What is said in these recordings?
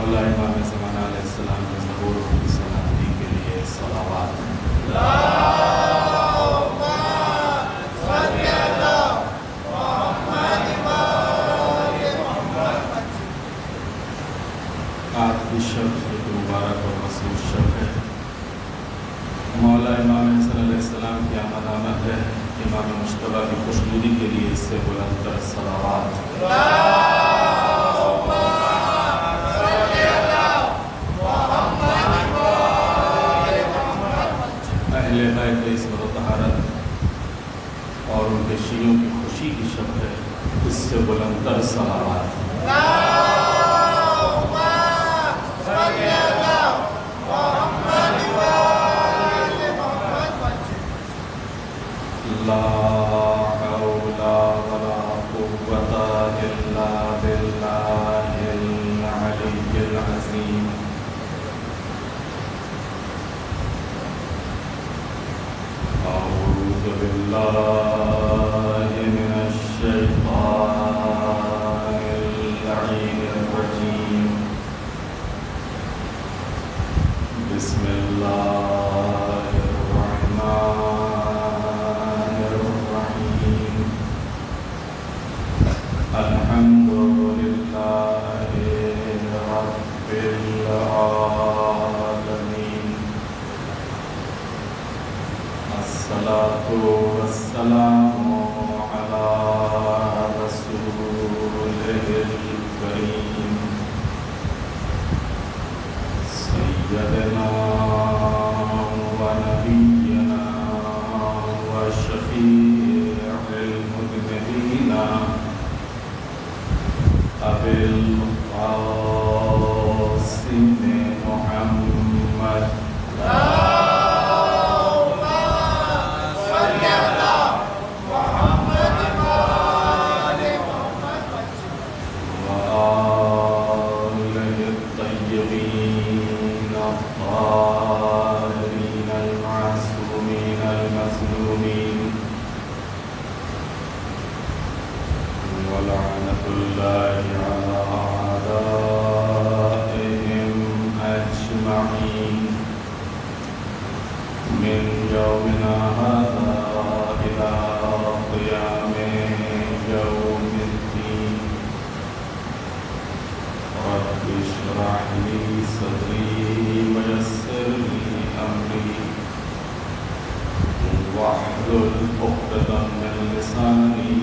مولا امام زمانہ علیہ السلام کے ظہور کی سلامتی کے لیے صلوات۔ اللہم صلی علی محمد وآل محمد۔ آج کی شب ایک مبارک اور مسعود شب ہے۔ مولا امام حسن علیہ السلام کی آمد ہے۔ امام مجتبیٰ کی خوشنودی کے لیے اس سے بلند تر صلوات۔ اللہم صلی علی محمد وآل محمد۔ اہل بیت عصمت و طہارت اور ان کے شیعوں کی خوشی کی شب ہے، اس سے بلند تر صلوات۔ اللہم صلی علی محمد وآل محمد۔ لا حول ولا قوة إلا بالله العلي العظيم۔ أعوذ بالله من الشيطان اللعين الرجيم۔ بسم الله الرحمن الرحيم۔ الحمد لله رب العالمين، الصلاة والسلام على رسوله الكريم سيدنا ونبينا وشفيع المذنبين أبي القاسم محمد۔ اللہم صلی علی محمد وآل محمد۔ وآله الطيبين الطاهرين المعصومين المظلومين، ولعنة الله على أعدائهم أجمعين من يومنا هذا إلى قيام يوم الدين۔ رب اشرح لي صدري ويسر لي أمري واحلل عقدة من لساني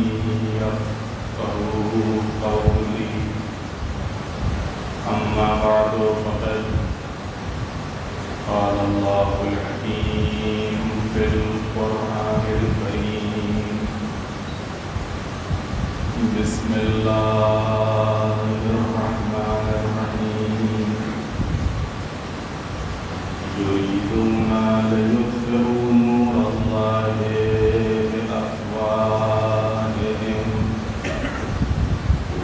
يفقهوا قولي۔ أما بعد فقد قال الله الحكيم في القرآن الكريم، بسم الله الرحمن الرحيم، يريدون ليطفئوا نور الله بأفواههم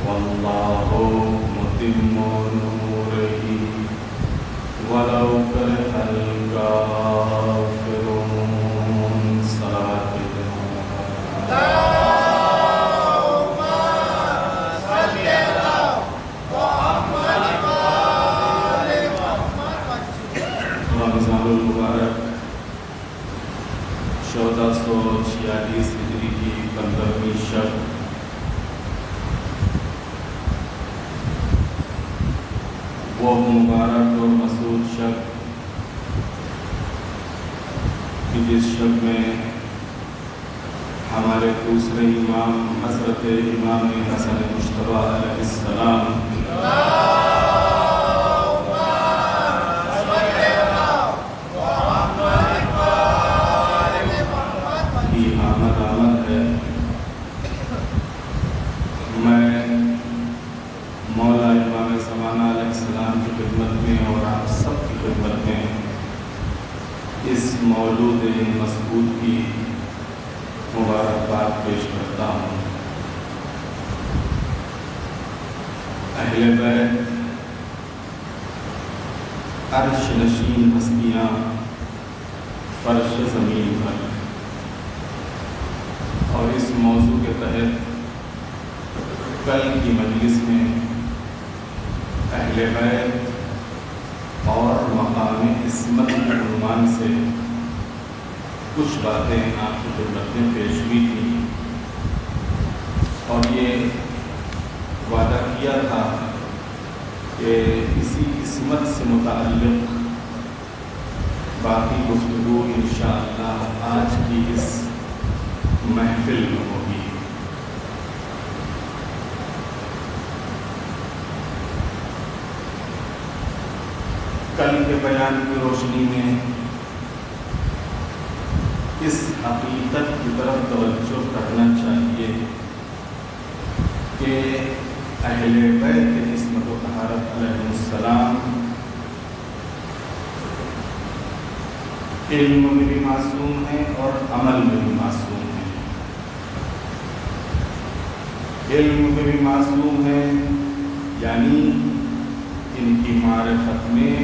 والله متم نوره ولو كره الكافرون۔ صلاة اللہم صلی علی محمد وآل محمد۔ رمضان المبارک 1446 ہجری کی 15ویں شب وہ مبارک اور مسعود شب کہ جس شب میں ہمارے دوسرے امام حضرت امام حسن مجتبیٰ علیہ السلام اللہم صلی علی محمد وآل محمد۔ کی آمد ہے۔ میں مولا امام زمانہ علیہ السلام کی خدمت میں اور آپ سب کی خدمت میں اس مولود مسعود کی مبارکباد پیش کرتا ہوں۔ اہل بیت عرش نشین ہستیاں فرش زمین پر، اور اس موضوع کے تحت کل کی مجلس میں اہل بیت اور مقام عصمت کے عنوان سے کچھ باتیں آپ کی خدمت میں پیش ہوئی تھیں، اور یہ وعدہ کیا تھا کہ اسی عصمت سے متعلق باقی گفتگو انشاءاللہ آج کی اس محفل میں ہوگی۔ کل کے بیان کی روشنی میں اس حقیقت کی طرف توجہ کرنا چاہیے کہ اہل بیت کی عصمت و طہارت علیہ السلام علم میں بھی معصوم ہیں اور عمل میں بھی معصوم ہیں۔ علم میں بھی معصوم ہیں یعنی ان کی معرفت میں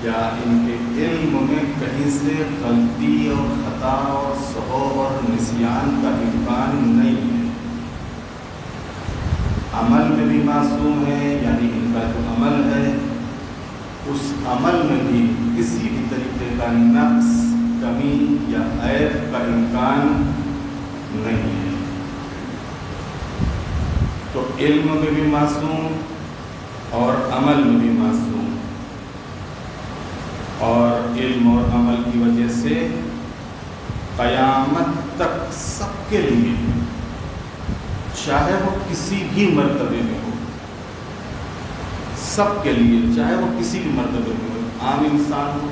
یا ان کے علم میں کہیں سے غلطی اور خطا اور سہو اور نسیان کا امکان نہیں ہے۔ عمل میں بھی معصوم ہے یعنی ان کا جو عمل ہے اس عمل میں بھی کسی بھی طریقے کا نقص، کمی یا عیب کا امکان نہیں ہے۔ تو علم میں بھی معصوم اور عمل میں بھی معصوم، اور علم اور عمل کی وجہ سے قیامت تک سب کے لیے، چاہے وہ کسی بھی مرتبے میں ہو، سب کے لیے چاہے وہ کسی بھی مرتبے میں ہو، عام انسان ہو،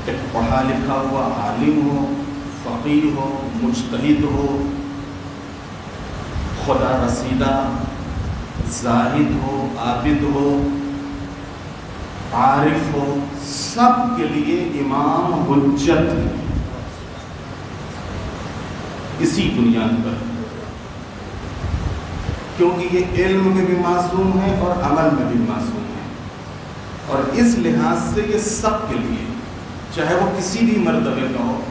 ایک پڑھا لکھا ہوا عالم ہو، فقیہ ہو، مجتہد ہو، خدا رسیدہ، زاہد ہو، عابد ہو، عارف ہو، سب کے لیے امام حجت ہے اسی بنیاد پر، کیونکہ یہ علم میں بھی معصوم ہے اور عمل میں بھی معصوم ہے، اور اس لحاظ سے یہ سب کے لیے، چاہے وہ کسی بھی مرتبے کا ہو،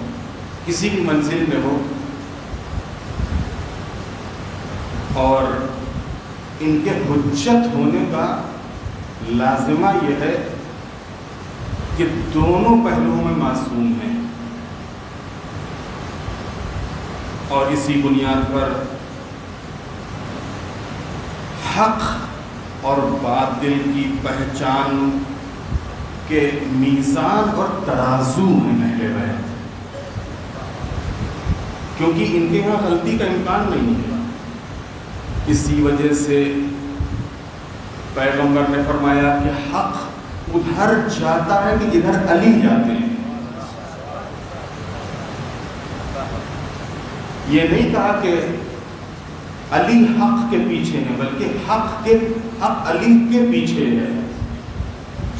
کسی بھی منزل میں ہو، اور ان کے حجت ہونے کا لازمہ یہ ہے کہ دونوں پہلوؤں میں معصوم ہیں، اور اسی بنیاد پر حق اور باطل کی پہچان کے میزان اور ترازو ہیں اہل بیت، کیونکہ ان کے یہاں غلطی کا امکان نہیں ہے۔ اسی وجہ سے پیغمبر نے فرمایا کہ حق ادھر جاتا ہے کہ ادھر علی جاتے ہیں۔ یہ نہیں کہا کہ علی حق کے پیچھے ہیں، بلکہ حق علی کے پیچھے ہے۔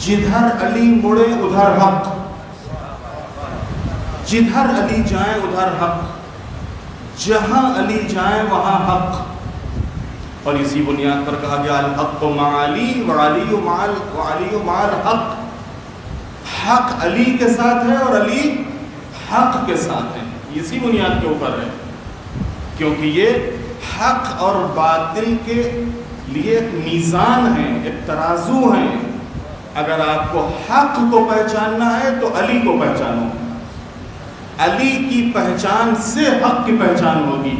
جدھر علی مڑے ادھر حق، جدھر علی جائیں ادھر حق، جہاں علی جائیں وہاں حق، اور اسی بنیاد پر کہا گیا الحق مع علی وعلی مع الحق، حق علی کے ساتھ ہے اور علی حق کے ساتھ ہے، اسی بنیاد کے اوپر ہے، کیونکہ یہ حق اور باطل کے لیے ایک میزان ہے، ایک ترازو ہے۔ اگر آپ کو حق کو پہچاننا ہے تو علی کو پہچانو، علی کی پہچان سے حق کی پہچان ہوگی،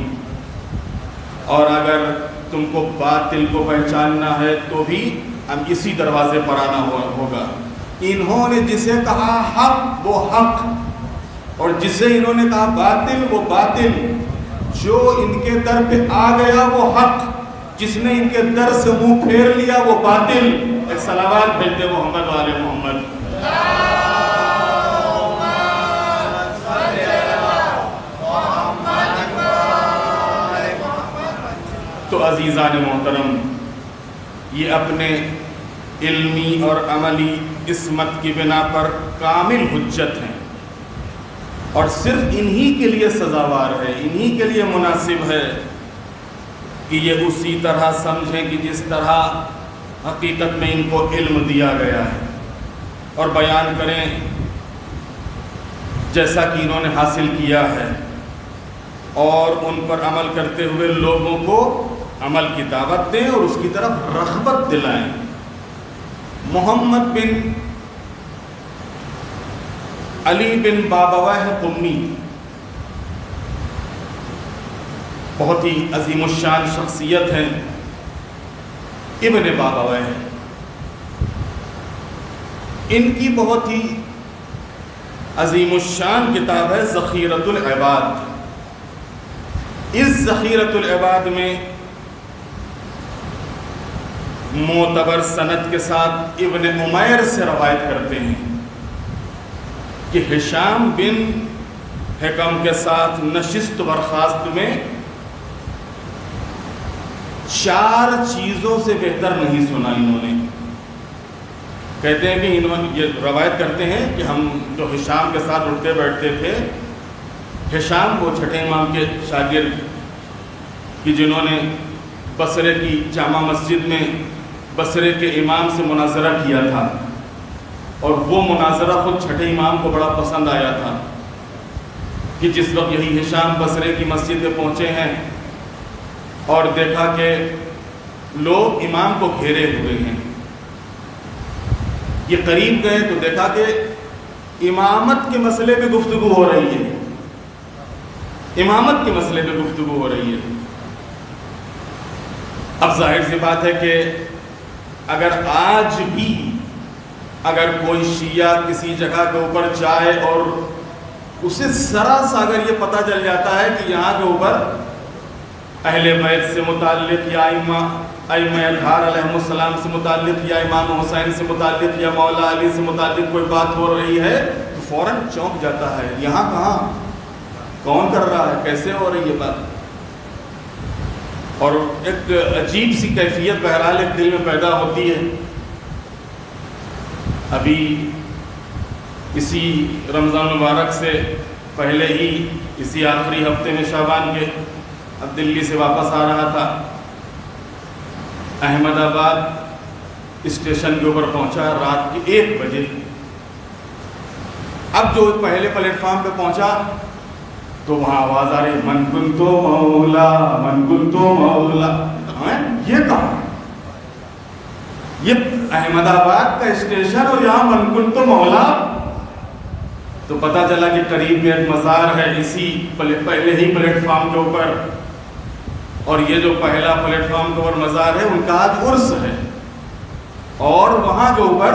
اور اگر تم کو باطل کو پہچاننا ہے تو بھی ہم اسی دروازے پر آنا ہوگا۔ انہوں نے جسے کہا حق وہ حق، اور جسے انہوں نے کہا باطل وہ باطل، جو ان کے در پہ آ گیا وہ حق، جس نے ان کے در سے منہ پھیر لیا وہ باطل۔ ایک صلوات بھیجتے محمد والے محمد۔ تو عزیزان محترم، یہ اپنے علمی اور عملی عصمت کی بنا پر کامل حجت ہیں، اور صرف انہی کے لیے سزاوار ہے، انہی کے لیے مناسب ہے کہ یہ اسی طرح سمجھیں کہ جس طرح حقیقت میں ان کو علم دیا گیا ہے، اور بیان کریں جیسا کہ انہوں نے حاصل کیا ہے، اور ان پر عمل کرتے ہوئے لوگوں کو عمل کی دعوت دیں اور اس کی طرف رغبت دلائیں۔ محمد بن علی بن بابویہ قمی بہت ہی عظیم الشان شخصیت ہیں، ابن بابویہ، ان کی بہت ہی عظیم الشان کتاب ہے ذخیرۃ العباد۔ اس ذخیرۃ العباد میں معتبر سند کے ساتھ ابن عمیر سے روایت کرتے ہیں کہ ہشام بن حکم کے ساتھ نشست برخاست میں 4 چیزوں سے بہتر نہیں سنا انہوں نے۔ کہتے ہیں کہ انہوں نے یہ روایت کرتے ہیں کہ ہم جو ہشام کے ساتھ اٹھتے بیٹھتے تھے، ہشام وہ چھٹے امام کے شاگرد کہ جنہوں نے بصرے کی جامع مسجد میں بصرے کے امام سے مناظرہ کیا تھا، اور وہ مناظرہ خود چھٹے امام کو بڑا پسند آیا تھا کہ جس وقت یہی ہشام بصرے کی مسجد میں پہنچے ہیں اور دیکھا کہ لوگ امام کو گھیرے ہوئے ہیں، یہ قریب گئے تو دیکھا کہ امامت کے مسئلے پہ گفتگو ہو رہی ہے، امامت کے مسئلے پہ گفتگو ہو رہی ہے۔ اب ظاہر سی بات ہے کہ اگر آج بھی اگر کوئی شیعہ کسی جگہ کے اوپر جائے اور اسے ذرا سا اگر یہ پتہ چل جاتا ہے کہ یہاں کے اوپر اہل بیت سے متعلق یا ائمہ اطہار علیہ السلام سے متعلق یا امام حسین سے متعلق یا مولا علی سے متعلق کوئی بات ہو رہی ہے تو فوراً چونک جاتا ہے، یہاں کہاں، کون کر رہا ہے، کیسے ہو رہی ہے بات، اور ایک عجیب سی کیفیت بہرحال ایک دل میں پیدا ہوتی ہے۔ ابھی اسی رمضان مبارک سے پہلے ہی اسی آخری ہفتے میں شعبان کے اب دلی سے واپس آ رہا تھا، احمد آباد اسٹیشن کے اوپر پہنچا رات کے 1 بجے۔ اب جو پہلے پلیٹ فارم پہ پہنچا تو وہاں آواز آ رہی من کنتو مولا من کنتو مولا، یہ کہاں، یہ احمد آباد کا اسٹیشن اور یہاں من کنتو مولا، تو پتہ چلا کہ قریب میں ایک مزار ہے اسی پہلے ہی پلیٹ فارم کے اوپر، اور یہ جو پہلا پلیٹ فارم کے اوپر مزار ہے ان کا آج عرس ہے، اور وہاں کے اوپر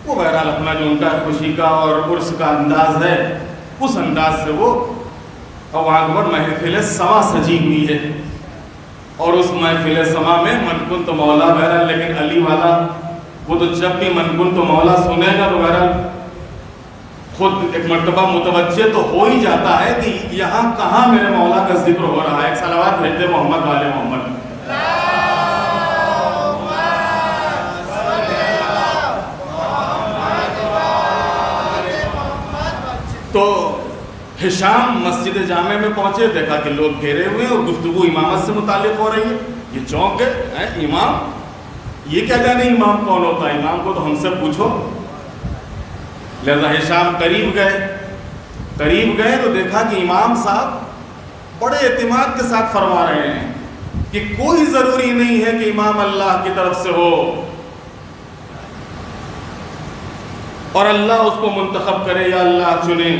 وہ بہرحال اپنا جو ان کا خوشی کا اور عرس کا انداز ہے اس انداز سے وہ، اور وہاں کے اوپر محفل سما سجی ہوئی ہے، اور اس محفل سما میں من کنتو مولا بہرحال، لیکن علی والا وہ تو جب بھی من کنتو مولا سنے گا تو بہرحال خود ایک مرتبہ متوجہ تو ہو ہی جاتا ہے کہ یہاں کہاں میرے مولا کا ذکر ہو رہا ہے۔ ایک صلوات بھیجتے محمد والے محمد۔ تو ہشام مسجد جامع میں پہنچے، دیکھا کہ لوگ گھیرے ہوئے اور گفتگو امامت سے متعلق ہو رہی ہے، یہ چونک گئے، امام، یہ کیا جانے امام کون ہوتا ہے، امام کو تو ہم سے پوچھو۔ لہذا ہشام قریب گئے تو دیکھا کہ امام صاحب بڑے اعتماد کے ساتھ فرما رہے ہیں کہ کوئی ضروری نہیں ہے کہ امام اللہ کی طرف سے ہو اور اللہ اس کو منتخب کرے یا اللہ چنے،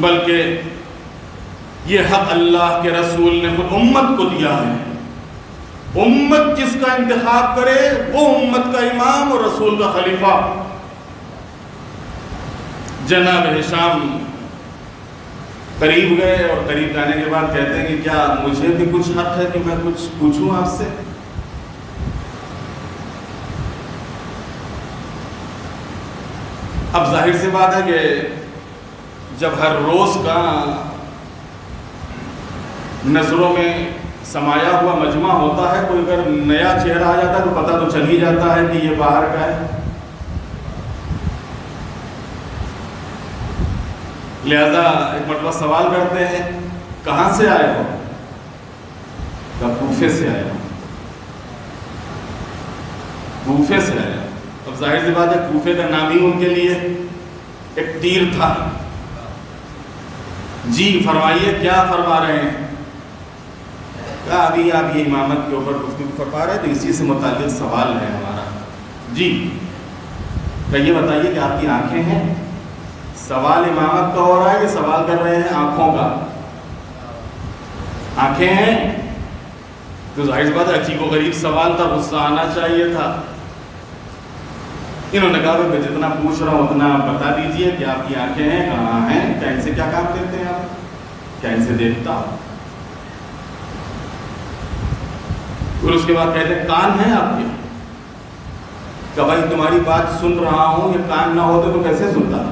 بلکہ یہ حق اللہ کے رسول نے خود امت کو دیا ہے، امت جس کا انتخاب کرے وہ امت کا امام اور رسول کا خلیفہ۔ جناب ہشام قریب گئے اور قریب جانے کے بعد کہتے ہیں کہ کیا مجھے بھی کچھ حق ہے کہ میں کچھ پوچھوں آپ سے؟ اب ظاہر سی بات ہے کہ جب ہر روز کا نظروں میں سمایا ہوا مجمع ہوتا ہے، کوئی اگر نیا چہرہ آ جاتا ہے تو پتہ تو چل ہی جاتا ہے کہ یہ باہر کا ہے، لہذا ایک مرتبہ سوال کرتے ہیں کہاں سے آئے ہو؟ کہا کوفے سے آئے ہو، کوفے سے آئے ہو۔ اب ظاہر سی بات ہے کوفے کا نام ہی ان کے لیے ایک تیر تھا۔ جی فرمائیے کیا فرما رہے ہیں؟ کہا ابھی آپ یہ امامت کے اوپر گفتگو فرما رہے ہیں تو اسی سے متعلق سوال ہے ہمارا. جی کہ یہ بتائیے کہ آپ کی آنکھیں ہیں؟ سوال امامت کا ہو رہا ہے کہ سوال کر رہے ہیں آنکھوں کا؟ آنکھیں ہیں تو ظاہر بات عجیب و غریب سوال تھا, غصہ آنا چاہیے تھا. انہوں نے کہا میں جتنا پوچھ رہا ہوں اتنا آپ بتا دیجئے کہ آپ کی آنکھیں ہیں, کہاں ہیں, کیا ان سے کیا کام لیتے ہیں آپ, کیا ان سے دیکھتا ہوں؟ پھر اس کے بعد کہتے ہیں کان ہیں آپ کے؟ کہ بھائی تمہاری بات سن رہا ہوں, یہ کان نہ ہوتے تو کیسے سنتا؟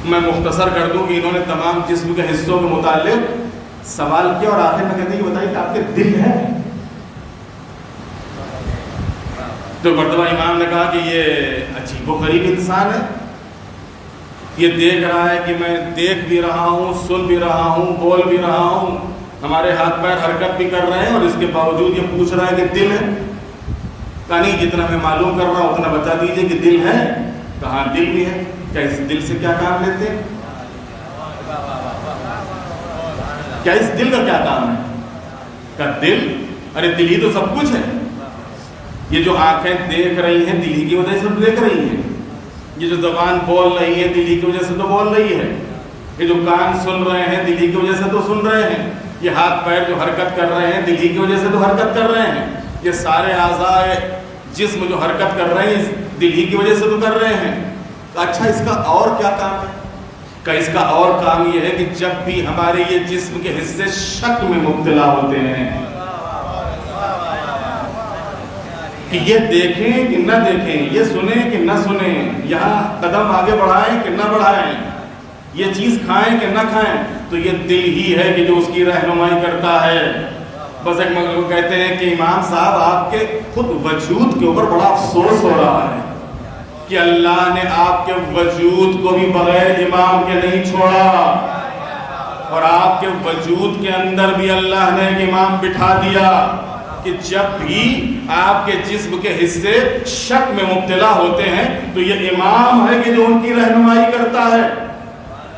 میں مختصر کر دوں کہ انہوں نے تمام جسم کے حصوں کے متعلق سوال کیا اور آخر میں کہتے ہیں کہ بتائیے کہ آپ کے دل ہے؟ تو مرتبہ امام نے کہا کہ یہ عجیب و غریب انسان ہے, یہ دیکھ رہا ہے کہ میں دیکھ بھی رہا ہوں, سن بھی رہا ہوں, بول بھی رہا ہوں, ہمارے ہاتھ پیر حرکت بھی کر رہے ہیں, اور اس کے باوجود یہ پوچھ رہا ہے کہ دل ہے. کہا نہیں, جتنا میں معلوم کر رہا ہوں اتنا بتا دیجئے کہ دل ہے. کہاں دل بھی ہے. کیا اس دل سے کیا کام لیتے ہیں؟ کیا اس دل کا کیا کام ہے؟ کہا دل, ارے دل ہی تو سب کچھ ہے. یہ جو آنکھیں دیکھ رہی ہیں دل ہی کی وجہ سے تو دیکھ رہی ہیں, یہ جو زبان بول رہی ہے دل ہی کی وجہ سے تو بول رہی ہے, یہ جو کان سن رہے ہیں دل ہی کی وجہ سے تو سن رہے ہیں, یہ ہاتھ پیر جو حرکت کر رہے ہیں دل ہی کی وجہ سے تو حرکت کر رہے ہیں, یہ سارے اعضاء جسم جو حرکت کر رہے ہیں دل ہی کی وجہ سے تو کر رہے ہیں. اچھا اس کا اور کیا کام ہے؟ کہ اس کا اور کام یہ ہے کہ جب بھی ہمارے یہ جسم کے حصے شک میں مبتلا ہوتے ہیں کہ یہ دیکھیں کہ نہ دیکھیں, یہ سنیں کہ نہ سنیں, یہاں قدم آگے بڑھائیں کہ نہ بڑھائیں, یہ چیز کھائیں کہ نہ کھائیں, تو یہ دل ہی ہے کہ جو اس کی رہنمائی کرتا ہے. بس ایک مطلب کہتے ہیں کہ امام صاحب آپ کے خود وجود کے اوپر بڑا افسوس ہو رہا ہے کہ اللہ نے آپ کے وجود کو بھی بغیر امام کے نہیں چھوڑا, اور آپ کے وجود کے اندر بھی اللہ نے ایک امام بٹھا دیا کہ جب بھی آپ کے جسم کے حصے شک میں مبتلا ہوتے ہیں تو یہ امام ہے کہ جو ان کی رہنمائی کرتا ہے.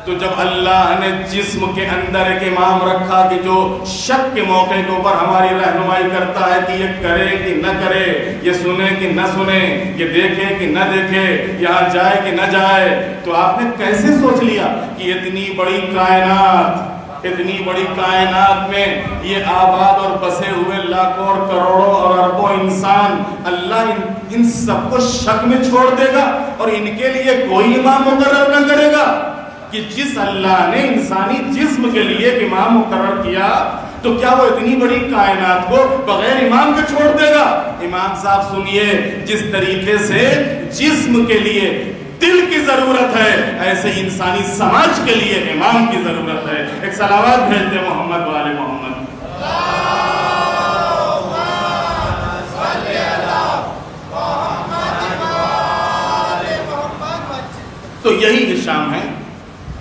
تو جب اللہ نے جسم کے اندر ایک امام رکھا کہ جو شک کے موقع کے اوپر ہماری رہنمائی کرتا ہے کہ یہ کرے کہ نہ کرے, یہ سنے کہ نہ سنے, یہ دیکھے کہ نہ دیکھے, یہاں جائے کہ نہ جائے, تو آپ نے کیسے سوچ لیا کہ اتنی بڑی کائنات میں یہ آباد اور بسے ہوئے لاکھوں اور کروڑوں اور اربوں انسان, اللہ ان سب کو شک میں چھوڑ دے گا اور ان کے لیے کوئی امام مقرر نہ کرے گا؟ کہ جس اللہ نے انسانی جسم کے لیے ایک امام مقرر کیا تو کیا وہ اتنی بڑی کائنات کو بغیر امام کے چھوڑ دے گا؟ امام صاحب سنیے, جس طریقے سے جسم کے لیے دل کی ضرورت ہے ایسے ہی انسانی سماج کے لیے امام کی ضرورت ہے. ایک صلوات بھیجتے محمد والے محمد. تو یہی شام ہے.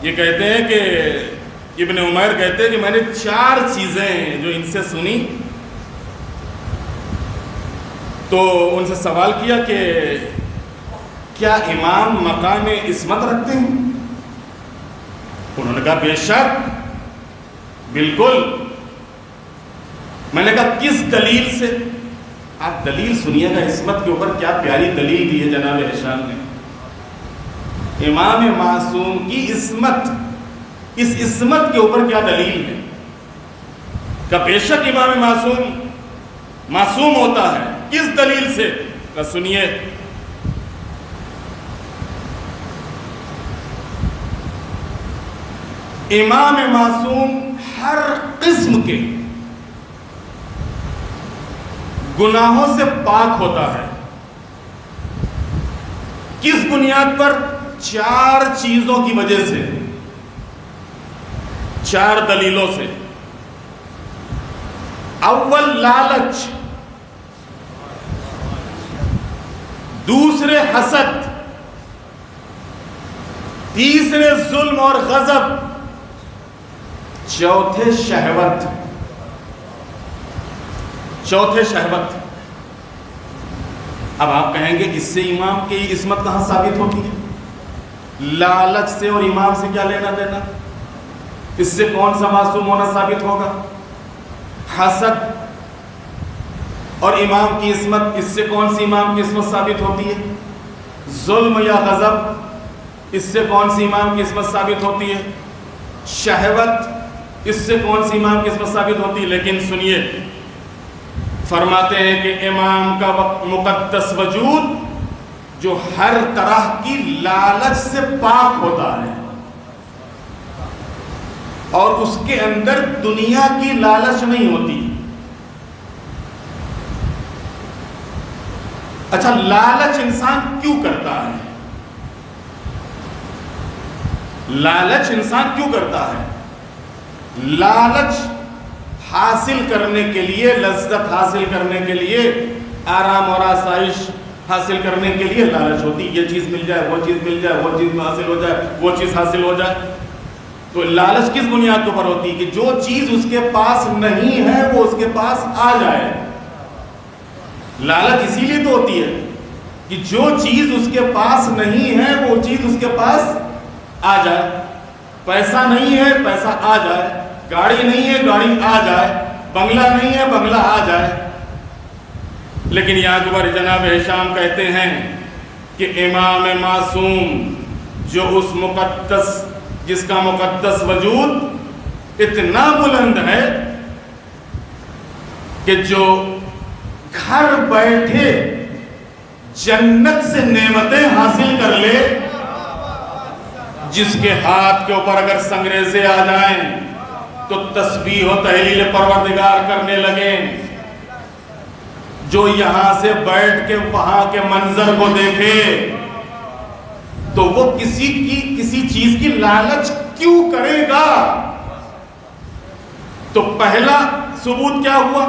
یہ کہتے ہیں کہ ابن عمیر کہتے ہیں کہ میں نے 4 چیزیں جو ان سے سنی تو ان سے سوال کیا کہ کیا امام مقام عصمت رکھتے ہیں؟ انہوں نے کہا بے شک, بالکل. میں نے کہا کس دلیل سے؟ آپ دلیل سنیے گا عصمت کے اوپر, کیا پیاری دلیل دی ہے جناب ہشام نے. امام معصوم کی عصمت, اس عصمت کے اوپر کیا دلیل ہے؟ کہ بے شک امام معصوم ہوتا ہے. کس دلیل سے؟ کہ سنیے, امام معصوم ہر قسم کے گناہوں سے پاک ہوتا ہے. کس بنیاد پر؟ 4 چیزوں کی وجہ سے, 4 دلیلوں سے. اول لالچ, دوسرے حسد, تیسرے ظلم اور غضب, چوتھے شہوت. اب آپ کہیں گے اس سے امام کی عصمت کہاں ثابت ہوتی ہے؟ لالچ سے اور امام سے کیا لینا دینا؟ اس سے کون سا معصوم ہونا ثابت ہوگا؟ حسد اور امام کی عصمت، اس سے کون سی امام کی عصمت ثابت ہوتی ہے؟ ظلم یا غضب، اس سے کون سی امام کی عصمت ثابت ہوتی ہے؟ شہوت، اس سے کون سی امام کی عصمت ثابت ہوتی ہے؟ لیکن سنیے، فرماتے ہیں کہ امام کا مقدس وجود جو ہر طرح کی لالچ سے پاک ہوتا ہے اور اس کے اندر دنیا کی لالچ نہیں ہوتی۔ اچھا، لالچ انسان کیوں کرتا ہے؟ لالچ انسان کیوں کرتا ہے؟ لالچ حاصل کرنے کے لیے، لذت حاصل کرنے کے لیے، آرام اور آسائش حاصل کرنے کے لیے لالچ ہوتی ہے۔ یہ چیز مل جائے، وہ چیز مل جائے، وہ چیز حاصل ہو جائے، وہ چیز حاصل ہو جائے۔ تو لالچ کس بنیاد کے اوپر ہوتی ہے؟ کہ جو چیز اس کے پاس نہیں ہے وہ اس کے پاس آ جائے۔ لالچ اسی لیے تو ہوتی ہے کہ جو چیز اس کے پاس نہیں ہے وہ چیز اس کے پاس آ جائے۔ پیسہ نہیں ہے، پیسہ آ جائے۔ گاڑی نہیں ہے، گاڑی آ جائے۔ بنگلہ نہیں ہے، بنگلہ آ جائے۔ لیکن یہ اکبر جناب ہشام کہتے ہیں کہ امام معصوم جو اس مقدس، جس کا مقدس وجود اتنا بلند ہے کہ جو گھر بیٹھے جنت سے نعمتیں حاصل کر لے، جس کے ہاتھ کے اوپر اگر سنگریزے آ جائیں تو تسبیح و تہلیل پروردگار کرنے لگیں، جو یہاں سے بیٹھ کے وہاں کے منظر کو دیکھے تو وہ کسی چیز کی لالچ کیوں کرے گا؟ تو پہلا ثبوت کیا ہوا؟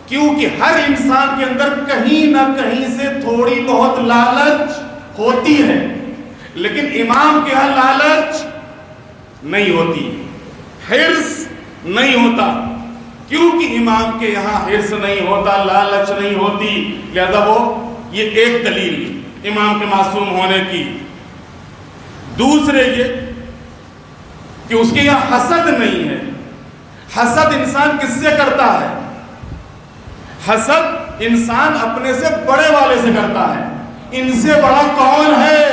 کیونکہ ہر انسان کے اندر کہیں نہ کہیں سے تھوڑی بہت لالچ ہوتی ہے، لیکن امام کے ہاں لالچ نہیں ہوتی، حرص نہیں ہوتا۔ کیونکہ امام کے یہاں حرص نہیں ہوتا، لالچ نہیں ہوتی، لہذا وہ یہ ایک دلیل امام کے معصوم ہونے کی۔ دوسرے یہ کہ اس کے یہاں حسد نہیں ہے۔ حسد انسان کس سے کرتا ہے؟ حسد انسان اپنے سے بڑے والے سے کرتا ہے۔ ان سے بڑا کون ہے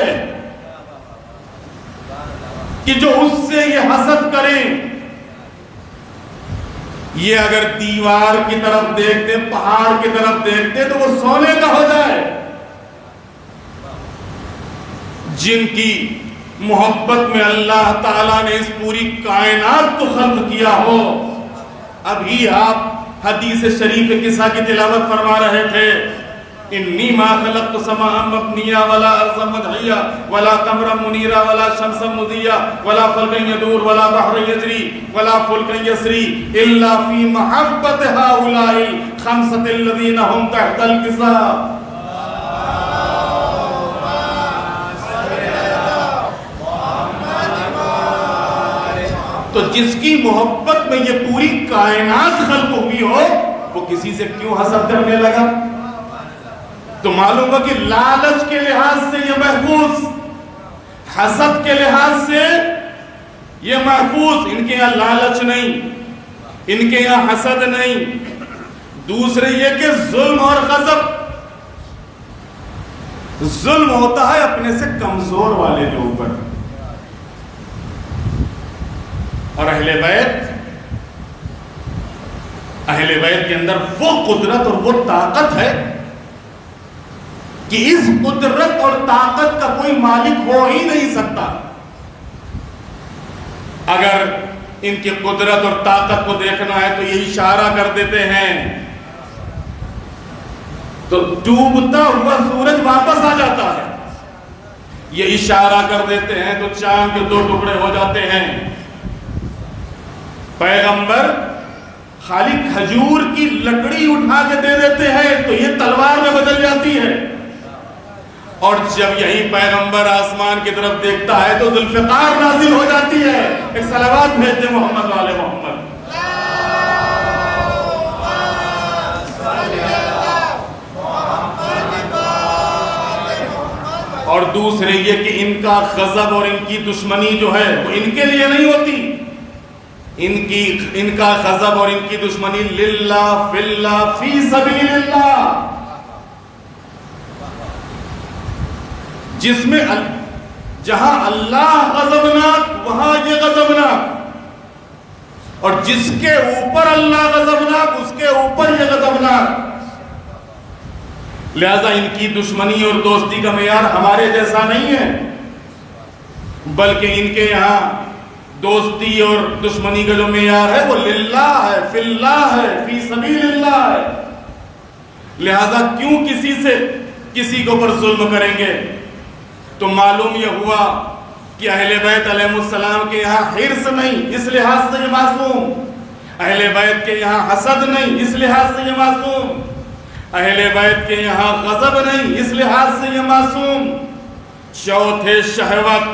کہ جو اس سے یہ حسد کریں؟ یہ اگر دیوار کی طرف دیکھتے، پہاڑ کی طرف دیکھتے تو وہ سونے کا ہو جائے۔ جن کی محبت میں اللہ تعالیٰ نے اس پوری کائنات کو خلق کیا ہو۔ ابھی آپ حدیث شریف قصہ کی تلاوت فرما رہے تھے، انی ما خلقت سماء مبنیا ولا ارضا مدحیا ولا قمرا منیرا ولا شمسا مضیا ولا فلکا یدور ولا بحر یجری ولا فلکا یسری الا فی محبت هؤلاء الخمسة الذین هم تحت الکساء۔ تو جس کی محبت میں یہ پوری کائنات خلق ہوئی ہو، وہ کسی سے کیوں حسد کرنے لگا؟ تو معلوم ہوا کہ لالچ کے لحاظ سے یہ محفوظ، حسد کے لحاظ سے یہ محفوظ۔ ان کے یہاں لالچ نہیں، ان کے یہاں حسد نہیں۔ دوسرے یہ کہ ظلم اور غضب، ظلم ہوتا ہے اپنے سے کمزور والے کے اوپر، اور اہل بیت کے اندر وہ قدرت اور وہ طاقت ہے کہ اس قدرت اور طاقت کا کوئی مالک ہو ہی نہیں سکتا۔ اگر ان کی قدرت اور طاقت کو دیکھنا ہے تو یہ اشارہ کر دیتے ہیں تو ڈوبتا ہوا سورج واپس آ جاتا ہے، یہ اشارہ کر دیتے ہیں تو چاند کے 2 ٹکڑے ہو جاتے ہیں۔ پیغمبر خالی کھجور کی لکڑی اٹھا کے دے دیتے ہیں تو یہ تلوار میں بدل جاتی ہے، اور جب یہی پیغمبر آسمان کی طرف دیکھتا ہے تو ذوالفقار نازل ہو جاتی ہے۔ ایک صلوات بھیجتے محمد والے محمد۔ اور دوسرے یہ کہ ان کا غضب اور ان کی دشمنی جو ہے وہ ان کے لیے نہیں ہوتی، ان کا غضب اور ان کی دشمنی للہ فی اللہ فی سبیل اللہ، جس میں جہاں اللہ غضبناک وہاں یہ غضبناک، اور جس کے اوپر اللہ غضبناک اس کے اوپر یہ غضبناک۔ لہذا ان کی دشمنی اور دوستی کا معیار ہمارے جیسا نہیں ہے، بلکہ ان کے یہاں دوستی اور دشمنی کا جو معیار ہے وہ للہ ہے، فی اللہ ہے، فی سبیل اللہ ہے۔ لہذا کیوں کسی کو پر ظلم کریں گے؟ تو معلوم یہ ہوا کہ اہل بیت علیہ السلام کے یہاں حرص نہیں، اس لحاظ سے یہ معصوم، اہل بیت کے یہاں حسد نہیں، اس لحاظ سے یہ معصوم، اہل بیت کے یہاں غضب نہیں، اس لحاظ سے یہ معصوم۔ چوتھے شہوت،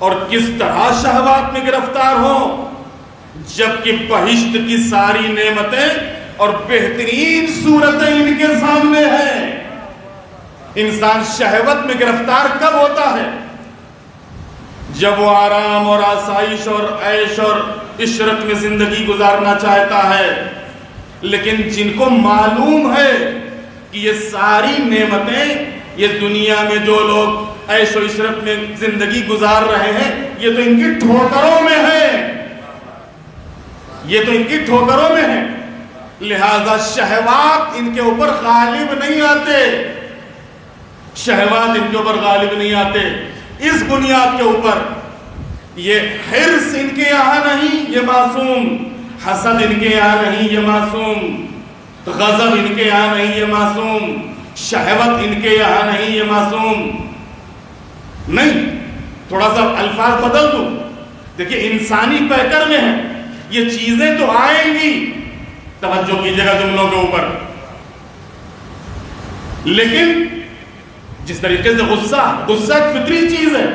اور کس طرح شہوات میں گرفتار ہوں، جبکہ بہشت کی ساری نعمتیں اور بہترین صورتیں ان کے سامنے ہیں۔ انسان شہوت میں گرفتار کب ہوتا ہے؟ جب وہ آرام اور آسائش اور عیش اور عشرت میں زندگی گزارنا چاہتا ہے، لیکن جن کو معلوم ہے کہ یہ ساری نعمتیں، یہ دنیا میں جو لوگ عیش و عشرت میں زندگی گزار رہے ہیں، یہ تو ان کی ٹھوکروں میں ہے، یہ تو ان کی ٹھوکروں میں ہے۔ لہذا شہوات ان کے اوپر غالب نہیں آتے، شہوات ان کے اوپر غالب نہیں آتے۔ اس بنیاد کے اوپر یہ حرص ان کے یہاں نہیں، یہ معصوم، حسد ان کے یہاں نہیں، یہ معصوم، غضب ان کے یہاں نہیں، یہ معصوم، شہوت ان کے یہاں نہیں، یہ معصوم نہیں۔ تھوڑا سا الفاظ بدل دوں، دیکھیے انسانی پیکر میں ہے، یہ چیزیں تو آئیں گی، توجہ کیجیے گا جملوں کے اوپر، لیکن جس طریقے سے غصہ ایک فطری چیز ہے،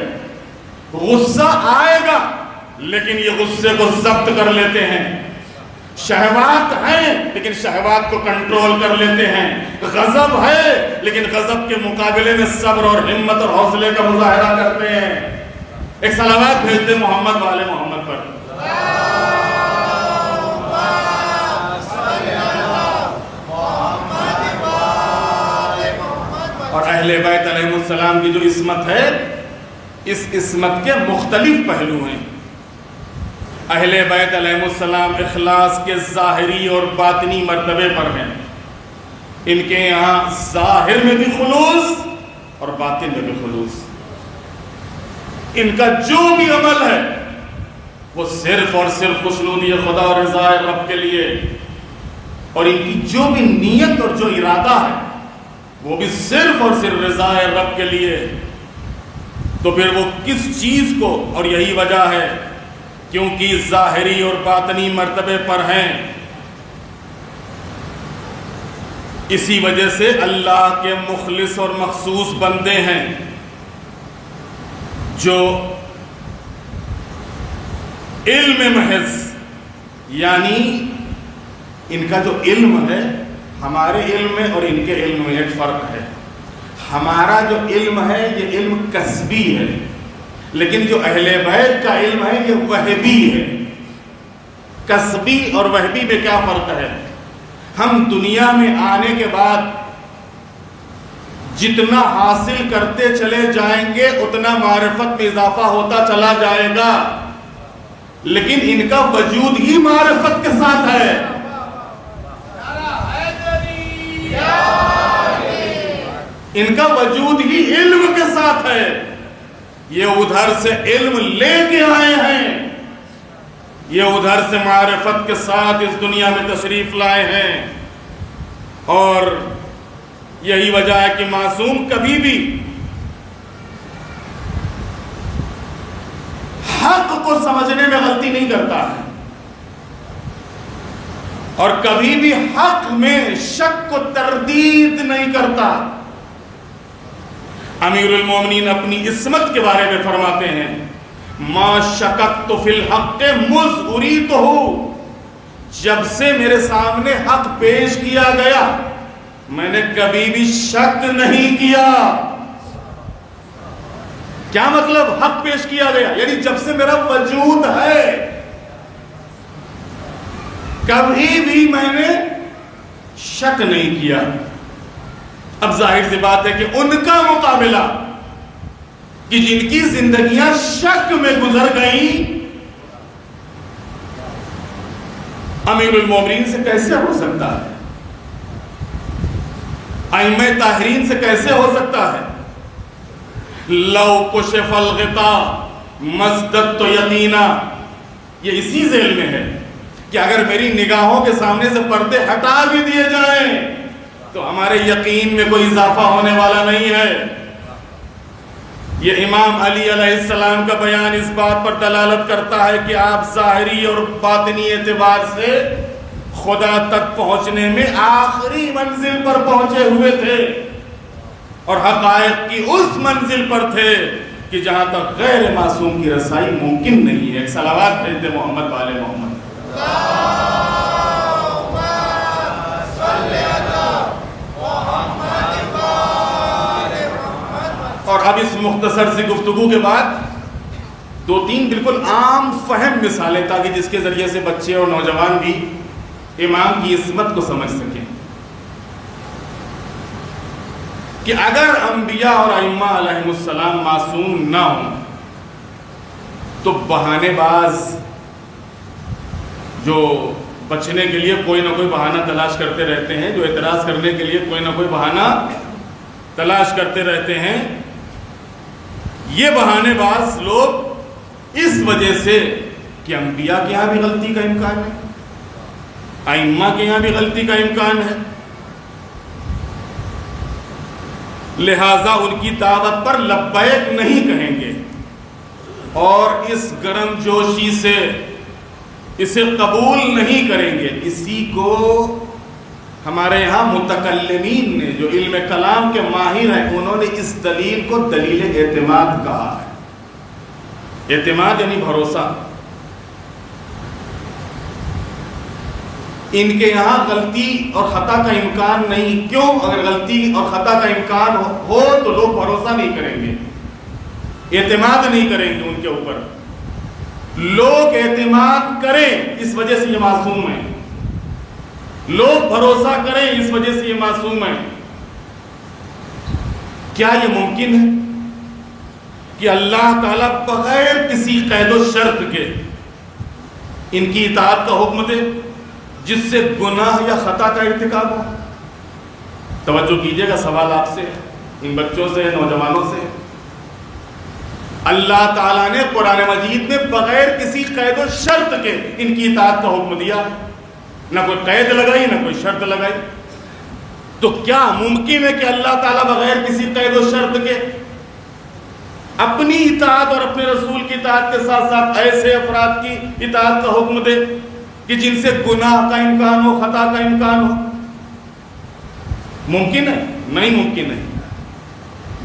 غصہ آئے گا لیکن یہ غصے کو ضبط کر لیتے ہیں، شہوات ہیں لیکن شہوات کو کنٹرول کر لیتے ہیں، غضب ہے لیکن غضب کے مقابلے میں صبر اور ہمت اور حوصلے کا مظاہرہ کرتے ہیں۔ ایک صلوات بھیج دیں محمد والے محمد پر۔ اور اہل بیت علیہ السلام کی جو عصمت ہے، اس عصمت کے مختلف پہلو ہیں۔ اہل بیت علیہ السلام اخلاص کے ظاہری اور باطنی مرتبے پر ہیں، ان کے یہاں ظاہر میں بھی خلوص اور باطن میں بھی خلوص، ان کا جو بھی عمل ہے وہ صرف اور صرف خوشنودی خدا اور رضا رب کے لیے، اور ان کی جو بھی نیت اور جو ارادہ ہے وہ بھی صرف اور صرف رضا رب کے لیے۔ تو پھر وہ کس چیز کو، اور یہی وجہ ہے کیونکہ ظاہری اور باطنی مرتبے پر ہیں، اسی وجہ سے اللہ کے مخلص اور مخصوص بندے ہیں، جو علم محض، یعنی ان کا جو علم ہے، ہمارے علم میں اور ان کے علم میں ایک فرق ہے۔ ہمارا جو علم ہے یہ علم کسبی ہے، لیکن جو اہل بیت کا علم ہے یہ وہبی ہے۔ کسبی اور وہبی میں کیا فرق ہے؟ ہم دنیا میں آنے کے بعد جتنا حاصل کرتے چلے جائیں گے اتنا معرفت میں اضافہ ہوتا چلا جائے گا، لیکن ان کا وجود ہی معرفت کے ساتھ ہے۔ ان کا وجود ہی علم کے ساتھ ہے، یہ ادھر سے علم لے کے آئے ہیں، یہ ادھر سے معرفت کے ساتھ اس دنیا میں تشریف لائے ہیں، اور یہی وجہ ہے کہ معصوم کبھی بھی حق کو سمجھنے میں غلطی نہیں کرتا ہے، اور کبھی بھی حق میں شک کو تردید نہیں کرتا۔ امیر المومنین اپنی عصمت کے بارے میں فرماتے ہیں، ما شککت فی الحق مذ اریتہ، جب سے میرے سامنے حق پیش کیا گیا میں نے کبھی بھی شک نہیں کیا۔ کیا مطلب حق پیش کیا گیا؟ یعنی جب سے میرا وجود ہے کبھی بھی میں نے شک نہیں کیا. اب ظاہر سی بات ہے کہ ان کا مقابلہ کہ جن کی زندگیاں شک میں گزر گئیں، امیر المومنین سے کیسے ہو سکتا ہے؟ ائمہ طاہرین سے کیسے ہو سکتا ہے؟ لو کشف الغطاء مزددت یقینا، یہ اسی ذیل میں ہے کہ اگر میری نگاہوں کے سامنے سے پردے ہٹا بھی دیے جائیں تو ہمارے یقین میں کوئی اضافہ ہونے والا نہیں ہے. یہ امام علی علیہ السلام کا بیان اس بات پر دلالت کرتا ہے کہ آپ ظاہری اور باطنی اعتبار سے خدا تک پہنچنے میں آخری منزل پر پہنچے ہوئے تھے اور حقائق کی اس منزل پر تھے کہ جہاں تک غیر معصوم کی رسائی ممکن نہیں ہے. ایک صلوات بھیج دے محمد والے محمد. اور اب اس مختصر سی گفتگو کے بعد دو تین بالکل عام فہم مثالیں، تاکہ جس کے ذریعے سے بچے اور نوجوان بھی امام کی عصمت کو سمجھ سکیں کہ اگر انبیاء اور ائمہ علیہم السلام معصوم نہ ہوں تو بہانے باز جو بچنے کے لیے کوئی نہ کوئی بہانہ تلاش کرتے رہتے ہیں، جو اعتراض کرنے کے لیے کوئی نہ کوئی بہانہ تلاش کرتے رہتے ہیں، یہ بہانے باز لوگ اس وجہ سے کہ انبیاء کے یہاں بھی غلطی کا امکان ہے، ائمہ کے یہاں بھی غلطی کا امکان ہے، لہٰذا ان کی دعوت پر لبیک نہیں کہیں گے اور اس گرم جوشی سے اسے قبول نہیں کریں گے. اسی کو ہمارے یہاں متکلمین نے جو علم کلام کے ماہر ہیں انہوں نے اس دلیل کو دلیل اعتماد کہا ہے. اعتماد یعنی بھروسہ. ان کے یہاں غلطی اور خطا کا امکان نہیں. کیوں؟ اگر غلطی اور خطا کا امکان ہو تو لوگ بھروسہ نہیں کریں گے، اعتماد نہیں کریں گے ان کے اوپر. لوگ اعتماد کریں اس وجہ سے یہ معصوم ہیں، لوگ بھروسہ کریں اس وجہ سے یہ معصوم ہیں. کیا یہ ممکن ہے کہ اللہ تعالیٰ بغیر کسی قید و شرط کے ان کی اطاعت کا حکم دے جس سے گناہ یا خطا کا ارتکاب ہو؟ توجہ کیجئے گا، سوال آپ سے، ان بچوں سے، نوجوانوں سے. اللہ تعالیٰ نے قرآن مجید میں بغیر کسی قید و شرط کے ان کی اطاعت کا حکم دیا، نہ کوئی قید لگائی نہ کوئی شرط لگائی. تو کیا ممکن ہے کہ اللہ تعالیٰ بغیر کسی قید و شرط کے اپنی اطاعت اور اپنے رسول کی اطاعت کے ساتھ ساتھ ایسے افراد کی اطاعت کا حکم دے کہ جن سے گناہ کا امکان ہو، خطا کا امکان ہو؟ ممکن ہے؟ نہیں ممکن ہے.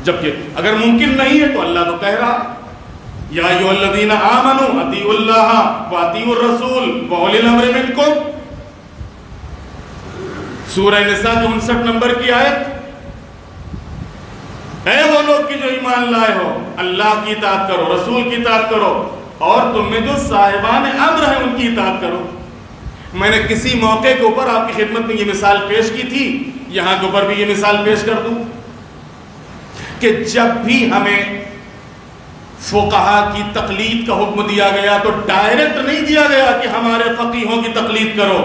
جبکہ اگر ممکن نہیں ہے تو اللہ تو کہہ رہا یا ایھا الذین آمنوا اطیعوا اللہ واطیعوا الرسول واولی الامر منکم. سورہ نساء کی 59 نمبر کی آیت. اے وہ لوگ کی جو ایمان لائے ہو، اللہ کی اطاعت کرو، رسول کی اطاعت کرو، اور تم میں جو صاحبان امر ہیں ان کی اطاعت کرو. میں نے کسی موقع کے اوپر آپ کی خدمت میں یہ مثال پیش کی تھی، یہاں کے اوپر بھی یہ مثال پیش کر دوں کہ جب بھی ہمیں فقہا کی تقلید کا حکم دیا گیا تو ڈائریکٹ نہیں دیا گیا کہ ہمارے فقیہوں کی تقلید کرو.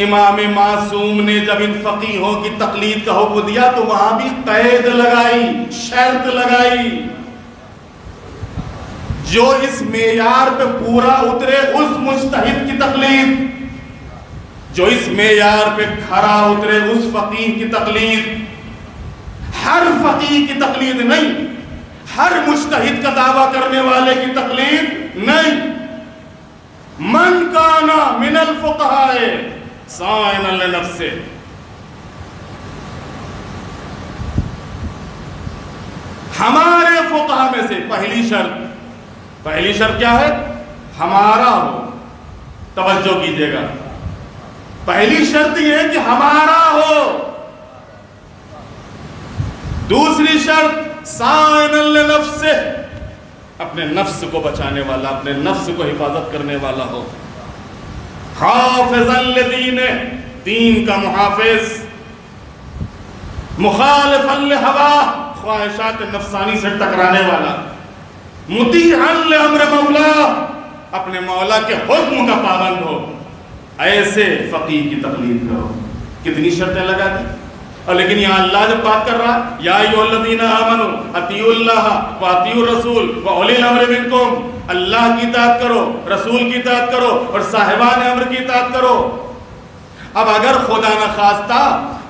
امام معصوم نے جب ان فقیہوں کی تقلید کا حکم دیا تو وہاں بھی قید لگائی، شرط لگائی. جو اس معیار پہ پورا اترے اس مجتہد کی تقلید، جو اس معیار پہ کھرا اترے اس فقیہ کی تقلید. ہر فقیہ کی تقلید نہیں، ہر مجتہد کا دعویٰ کرنے والے کی تقلید نہیں. من کانا من الفقہاء سائنا لنفسہ. ہمارے فقہا میں سے پہلی شرط کیا ہے؟ ہمارا ہو. توجہ کیجئے گا، پہلی شرط یہ ہے کہ ہمارا ہو. دوسری شرط سائنا لنفسہ، اپنے نفس کو بچانے والا، اپنے نفس کو حفاظت کرنے والا ہو. حافظا لدین، دین کا محافظ، مخالفا لہوا، خواہشات نفسانی سے ٹکرانے والا، مطیعا لامر مولا، اپنے مولا کے حکم کا پابند ہو، ایسے فقیہ کی تقلید کرو۔ کتنی شرطیں لگا دی، اور لیکن یہاں اللہ جب بات کر رہا، یا ایھا الذین آمنوا اطیعوا اللہ واطیعوا الرسول واولی الامر منکم، اللہ کی اطاعت کرو، رسول کی اطاعت کرو، اور صاحبان امر کی اطاعت کرو۔ اب اگر خدا نخواستہ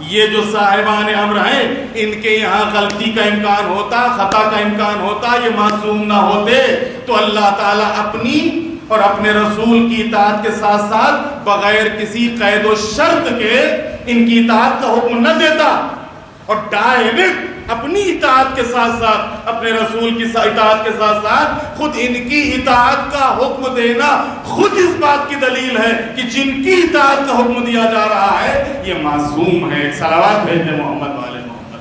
یہ جو صاحبان امر ہیں ان کے یہاں غلطی کا امکان ہوتا، خطا کا امکان ہوتا، یہ معصوم نہ ہوتے، تو اللہ تعالیٰ اپنی اور اپنے رسول کی اطاعت کے ساتھ ساتھ بغیر کسی قید و شرط کے ان کی اطاعت کا حکم نہ دیتا، اور ڈائریکٹ اپنی اطاعت کے ساتھ ساتھ اپنے رسول کی اطاعت کے ساتھ ساتھ خود ان کی اطاعت کا حکم دینا خود اس بات کی دلیل ہے کہ جن کی اطاعت کا حکم دیا جا رہا ہے یہ معصوم ہے۔ صلوات بھیج دیں محمد والے محمد۔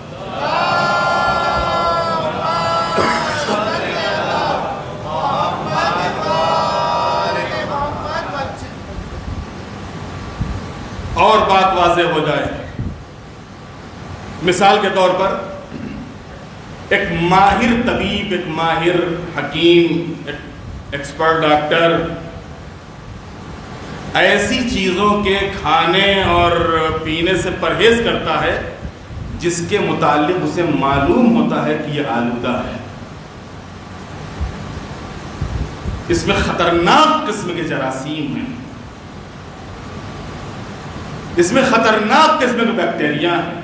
اور بات واضح ہو جائے، مثال کے طور پر ایک ماہر طبیب، ایک ماہر حکیم، ایک ایکسپرٹ ڈاکٹر ایسی چیزوں کے کھانے اور پینے سے پرہیز کرتا ہے جس کے متعلق اسے معلوم ہوتا ہے کہ یہ آلودہ ہے، اس میں خطرناک قسم کے جراثیم ہیں، اس میں خطرناک قسم کے بیکٹیریا ہیں،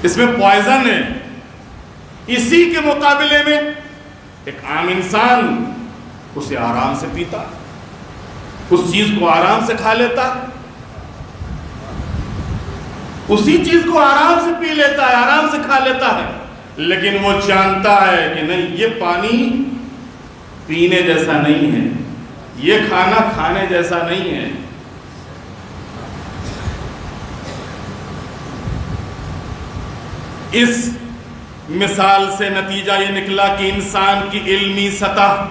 اس میں پوائزن ہے۔ اسی کے مقابلے میں ایک عام انسان اسے آرام سے پیتا، اس چیز کو آرام سے کھا لیتا، اسی چیز کو آرام سے پی لیتا ہے، آرام سے کھا لیتا ہے، لیکن وہ جانتا ہے کہ نہیں، یہ پانی پینے جیسا نہیں ہے، یہ کھانا کھانے جیسا نہیں ہے۔ اس مثال سے نتیجہ یہ نکلا کہ انسان کی علمی سطح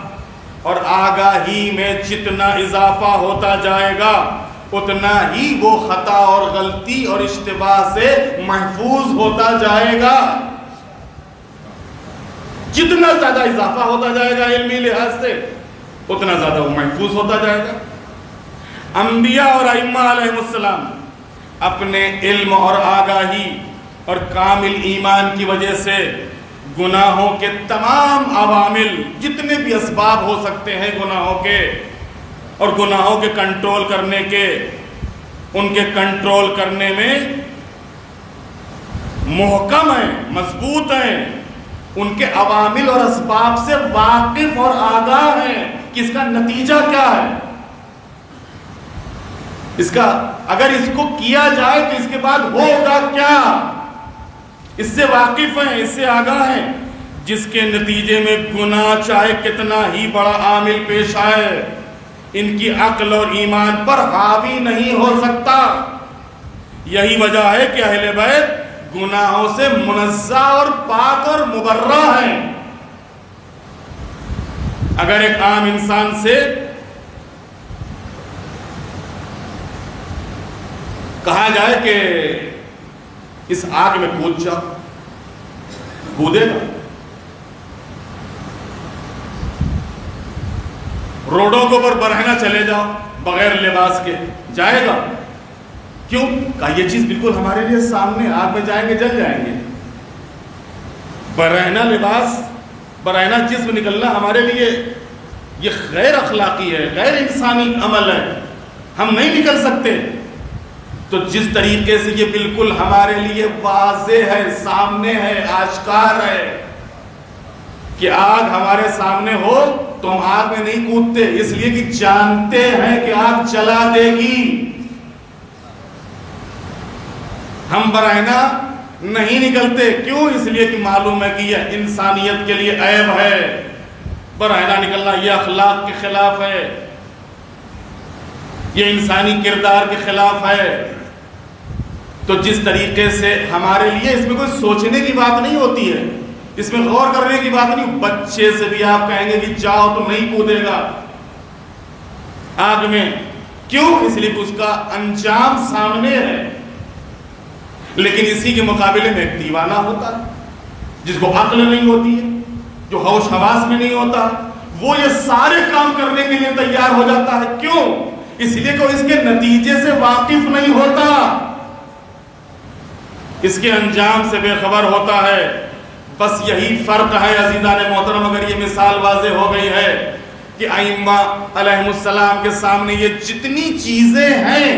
اور آگاہی میں جتنا اضافہ ہوتا جائے گا اتنا ہی وہ خطا اور غلطی اور اشتباہ سے محفوظ ہوتا جائے گا۔ جتنا زیادہ اضافہ ہوتا جائے گا علمی لحاظ سے اتنا زیادہ وہ محفوظ ہوتا جائے گا۔ انبیاء اور ائمہ علیہ السلام اپنے علم اور آگاہی اور کامل ایمان کی وجہ سے گناہوں کے تمام عوامل، جتنے بھی اسباب ہو سکتے ہیں گناہوں کے اور گناہوں کے کنٹرول کرنے کے، ان کے کنٹرول کرنے میں محکم ہیں، مضبوط ہیں، ان کے عوامل اور اسباب سے واقف اور آگاہ ہیں کہ اس کا نتیجہ کیا ہے، اس کا اگر اس کو کیا جائے تو اس کے بعد ہوگا کیا، اس سے واقف ہیں، اس سے آگاہ ہیں، جس کے نتیجے میں گناہ چاہے کتنا ہی بڑا عامل پیش آئے ان کی عقل اور ایمان پر حاوی نہیں ہو سکتا۔ یہی وجہ ہے کہ اہل بیت گناہوں سے منزہ اور پاک اور مبرہ ہیں۔ اگر ایک عام انسان سے کہا جائے کہ اس آگ میں کود جاؤ، کودے گا؟ روڈوں کے اوپر برہنہ چلے جاؤ بغیر لباس کے، جائے گا؟ کیوں؟ کہا یہ چیز بالکل ہمارے لیے سامنے، آگ میں جائیں گے جل جائیں گے۔ برہنہ لباس، برہنہ جسم نکلنا ہمارے لیے یہ غیر اخلاقی ہے، غیر انسانی عمل ہے، ہم نہیں نکل سکتے۔ تو جس طریقے سے یہ بالکل ہمارے لیے واضح ہے، سامنے ہے، آشکار ہے کہ آگ ہمارے سامنے ہو تو ہم آگ میں نہیں کودتے، اس لیے کہ جانتے ہیں کہ آگ جلا دے گی۔ ہم برہنہ نہیں نکلتے، کیوں؟ اس لیے کہ معلوم ہے کہ یہ انسانیت کے لیے عیب ہے، برہنہ نکلنا یہ اخلاق کے خلاف ہے، یہ انسانی کردار کے خلاف ہے۔ تو جس طریقے سے ہمارے لیے اس میں کوئی سوچنے کی بات نہیں ہوتی ہے، اس میں غور کرنے کی بات نہیں، بچے سے بھی آپ کہیں گے کہ جاؤ تو نہیں کودے گا، آگ میں. کیوں؟ اس لیے کہ اس کا انجام سامنے ہے. لیکن اسی کے مقابلے میں ایک دیوانہ ہوتا ہے جس کو عقل نہیں ہوتی ہے، جو ہوش حواس میں نہیں ہوتا، وہ یہ سارے کام کرنے کے لیے تیار ہو جاتا ہے. کیوں؟ اس لیے کہ وہ اس کے نتیجے سے واقف نہیں ہوتا، اس کے انجام سے بے خبر ہوتا ہے. بس یہی فرق ہے عزیزان محترم. اگر یہ مثال واضح ہو گئی ہے کہ ائمہ علیہ السلام کے سامنے یہ جتنی چیزیں ہیں،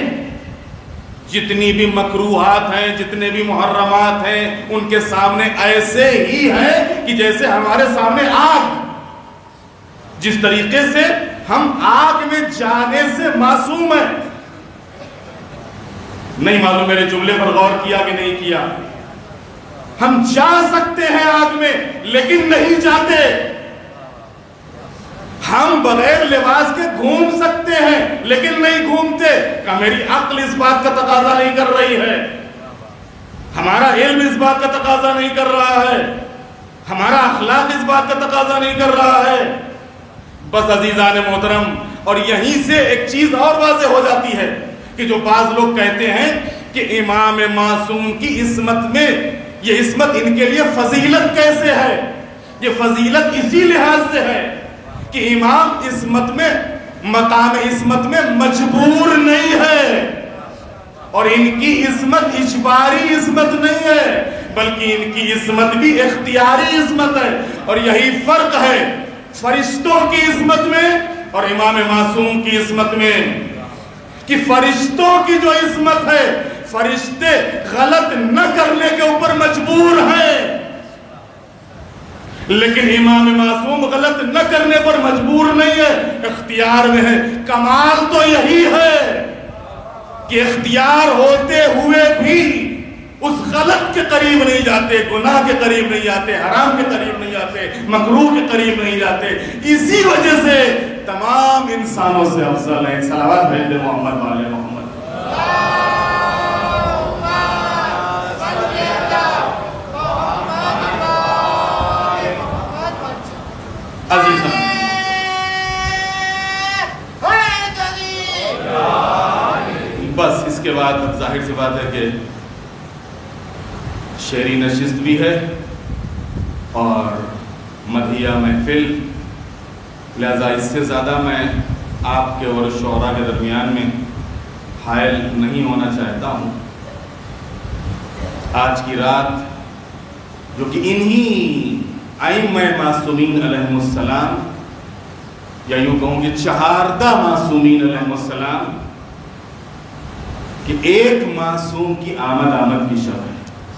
جتنی بھی مکروہات ہیں، جتنے بھی محرمات ہیں، ان کے سامنے ایسے ہی ہیں کہ جیسے ہمارے سامنے آگ. جس طریقے سے ہم آگ میں جانے سے معصوم ہیں. نہیں معلوم میرے جملے پر غور کیا کہ نہیں کیا. ہم جا سکتے ہیں آگ میں لیکن نہیں جاتے. ہم بغیر لباس کے گھوم سکتے ہیں لیکن نہیں گھومتے. کہ میری عقل اس بات کا تقاضا نہیں کر رہی ہے، ہمارا علم اس بات کا تقاضا نہیں کر رہا ہے، ہمارا اخلاق اس بات کا تقاضا نہیں کر رہا ہے. بس عزیزان محترم، اور یہیں سے ایک چیز اور واضح ہو جاتی ہے کہ جو بعض لوگ کہتے ہیں کہ امام معصوم کی عصمت میں، یہ عصمت ان کے لیے فضیلت کیسے ہے؟ یہ فضیلت اسی لحاظ سے ہے کہ امام عصمت میں، مقام عصمت میں مجبور نہیں ہے، اور ان کی عصمت اجباری عصمت نہیں ہے بلکہ ان کی عصمت بھی اختیاری عصمت ہے. اور یہی فرق ہے فرشتوں کی عصمت میں اور امام معصوم کی عصمت میں، کہ فرشتوں کی جو عصمت ہے، فرشتے غلط نہ کرنے کے اوپر مجبور ہیں، لیکن امام معصوم غلط نہ کرنے پر مجبور نہیں ہے، اختیار میں ہے. کمال تو یہی ہے کہ اختیار ہوتے ہوئے بھی اس غلط کے قریب نہیں جاتے، گناہ کے قریب نہیں جاتے، حرام کے قریب نہیں جاتے، مکروہ کے قریب نہیں جاتے. اسی وجہ سے تمام انسانوں سے افضل ہیں. صلوات بھیج دے محمد والے محمد. عزیزاں، بس اس کے بعد ظاہر سی بات ہے کہ شعری نشست بھی ہے اور مدحیہ محفل، لہذا اس سے زیادہ میں آپ کے اور شعراء کے درمیان میں حائل نہیں ہونا چاہتا ہوں. آج کی رات جو کہ انہی ائمہ معصومین علیہ السلام، یا یوں کہوں کہ چہاردہ معصومین علیہ السلام کہ ایک معصوم کی آمد کی شب ہے،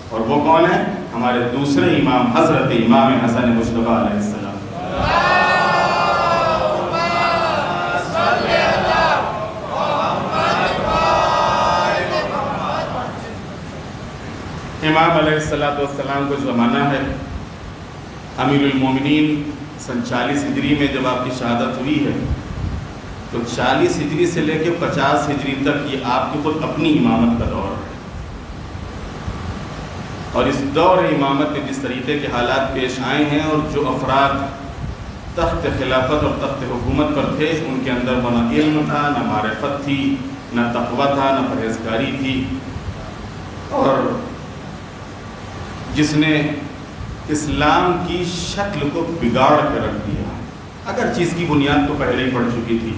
اور وہ کون ہے؟ ہمارے دوسرے امام حضرت امام حسن مصطفیٰ علیہ السلام. امام علیہ السلام کو زمانہ ہے امیر المومنین 40 ہجری میں جب آپ کی شہادت ہوئی ہے تو 40 ہجری سے لے کے 50 ہجری تک یہ آپ کی خود اپنی امامت کا دور ہے. اور اس دور امامت میں جس طریقے کے حالات پیش آئے ہیں اور جو افراد تخت خلافت اور تخت حکومت پر تھے، ان کے اندر نہ علم تھا، نہ معرفت تھی، نہ تقویٰ تھا، نہ پرہیزگاری تھی، اور جس نے اسلام کی شکل کو بگاڑ کے رکھ دیا. اگر چیز کی بنیاد تو پہلے ہی پڑ چکی تھی.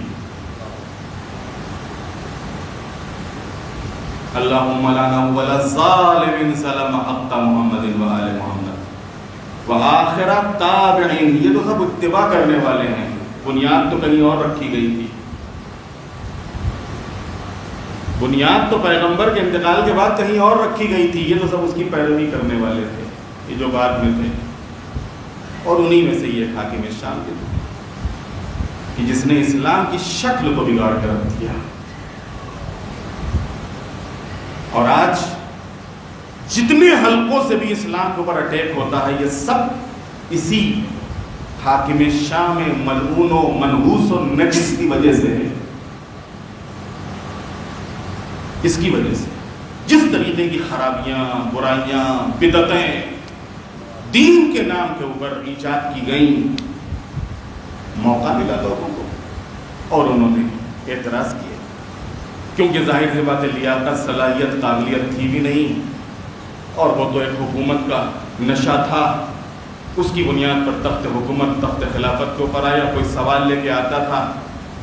اللہم لنا ولا ظالم ظلم حق محمد و آل محمد و آخر تابعین. یہ تو سب اتباع کرنے والے ہیں، بنیاد تو کہیں اور رکھی گئی تھی. بنیاد تو پیغمبر کے انتقال کے بعد کہیں اور رکھی گئی تھی. یہ تو سب اس کی پیروی کرنے والے تھے، یہ جو بعد میں تھے. اور انہی میں سے یہ حاکم شام کے تھے کہ جس نے اسلام کی شکل کو بگاڑ کر رکھ دیا. اور آج جتنے حلقوں سے بھی اسلام کے اوپر اٹیک ہوتا ہے، یہ سب اسی حاکم شام ملعون و منحوس و نجس کی وجہ سے ہے. اس کی وجہ سے جس طریقے کی خرابیاں، برائیاں، بدعتیں دین کے نام کے اوپر ایجاد کی گئیں، موقع ملا لوگوں کو اور انہوں نے اعتراض کیے، کیونکہ ظاہر سی بات ہے لیاقت، صلاحیت، قابلیت تھی بھی نہیں، اور وہ تو ایک حکومت کا نشہ تھا، اس کی بنیاد پر تخت حکومت، تخت خلافت کے اوپر آیا، کوئی سوال لے کے آتا تھا،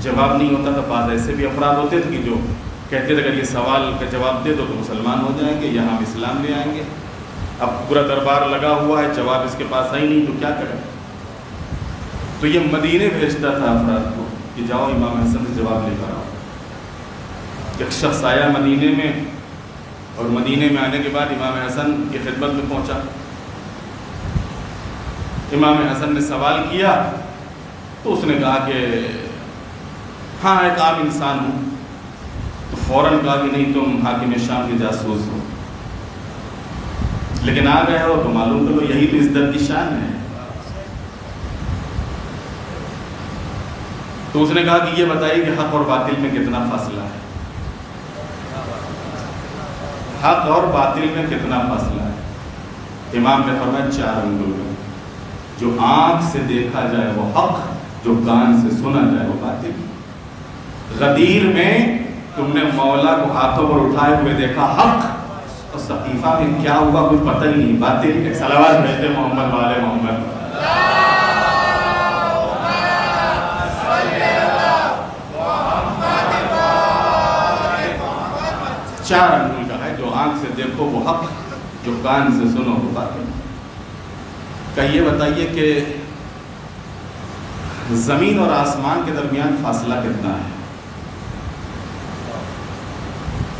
جواب نہیں ہوتا تھا، بعض ایسے بھی افراد ہوتے تھے کہ جو کہتے تھے اگر یہ سوال کا جواب دے دو تو مسلمان ہو جائیں گے یا ہم اسلام لے آئیں گے۔ اب پورا دربار لگا ہوا ہے، جواب اس کے پاس آئی نہیں تو کیا کریں؟ تو یہ مدینے بھیجتا تھا افراد کو کہ جاؤ امام حسن سے جواب لے کر آؤ۔ ایک شخص آیا مدینے میں، اور مدینے میں آنے کے بعد امام حسن کی خدمت میں پہنچا۔ امام حسن نے سوال کیا تو اس نے کہا کہ ہاں ایک عام انسان ہوں، تو فوراً کہا کہ نہیں تم حاکم شام کے جاسوس ہو، لیکن آ گئے ہو تو معلوم کرو، یہی تو اس در کی شان ہے۔ تو اس نے کہا کہ یہ بتائیے کہ حق اور باطل میں کتنا فاصلہ ہے، حق اور باطل میں کتنا فاصلہ ہے؟ امام نے فرمایا 4 انگل ہے، جو آنکھ سے دیکھا جائے وہ حق، جو کان سے سنا جائے وہ باطل۔ غدیر میں تم نے مولا کو ہاتھوں پر اٹھائے ہوئے دیکھا حق، اور صحیفہ میں کیا ہوا کچھ پتہ ہی نہیں، باطل۔ ایک صلوات بھیجتے محمد والے محمد۔ 4 انگل کا ہے، جو آنکھ سے دیکھو وہ حق، جو کان سے سنو وہ باطل۔ کہیے بتائیے کہ زمین اور آسمان کے درمیان فاصلہ کتنا ہے؟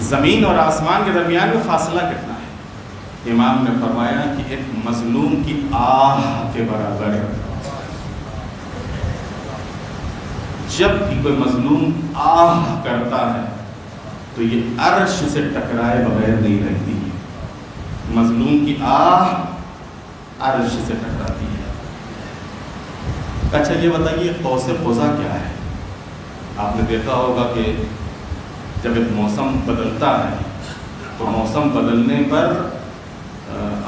زمین اور آسمان کے درمیان میں فاصلہ کتنا ہے؟ امام نے فرمایا کہ ایک مظلوم کی آہ کے برابر ہے۔ جب بھی کوئی مظلوم آہ کرتا ہے تو یہ عرش سے ٹکرائے بغیر نہیں رہتی ہے، مظلوم کی آہ عرش سے ٹکراتی ہے۔ اچھا یہ بتائیے قوس قزح کیا ہے؟ آپ نے دیکھا ہوگا کہ جب ایک موسم بدلتا ہے تو موسم بدلنے پر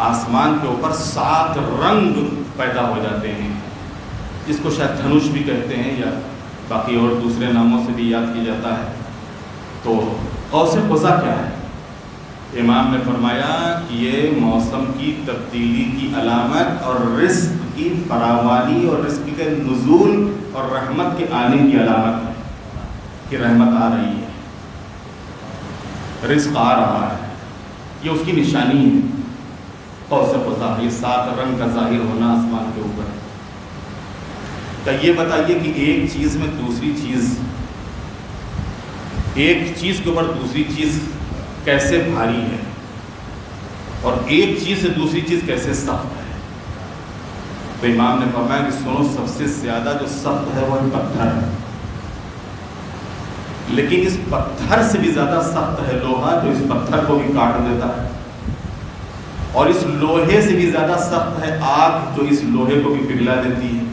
آسمان کے اوپر 7 رنگ پیدا ہو جاتے ہیں، جس کو شاید دھنش بھی کہتے ہیں یا باقی اور دوسرے ناموں سے بھی یاد کیا جاتا ہے۔ تو قوس قزح کیا ہے؟ امام نے فرمایا کہ یہ موسم کی تبدیلی کی علامت اور رزق کی فراوانی اور رزق کے نزول اور رحمت کے آنے کی علامت ہے کہ رحمت آ رہی ہے، رزق آ رہا ہے، یہ اس کی نشانی ہے۔ قوس قزح یہ 7 رنگ کا ظاہر ہونا آسمان کے اوپر۔ تو یہ بتائیے کہ ایک چیز میں دوسری چیز، ایک چیز کے اوپر دوسری چیز کیسے بھاری ہے، اور ایک چیز سے دوسری چیز کیسے سخت ہے؟ تو امام نے فرمایا کہ سنو، سب سے زیادہ جو سخت ہے وہ پتھر ہے، لیکن اس پتھر سے بھی زیادہ سخت ہے لوہا، جو اس پتھر کو بھی کاٹ دیتا ہے، اور اس لوہے سے بھی زیادہ سخت ہے آگ، جو اس لوہے کو بھی پگھلا دیتی ہے،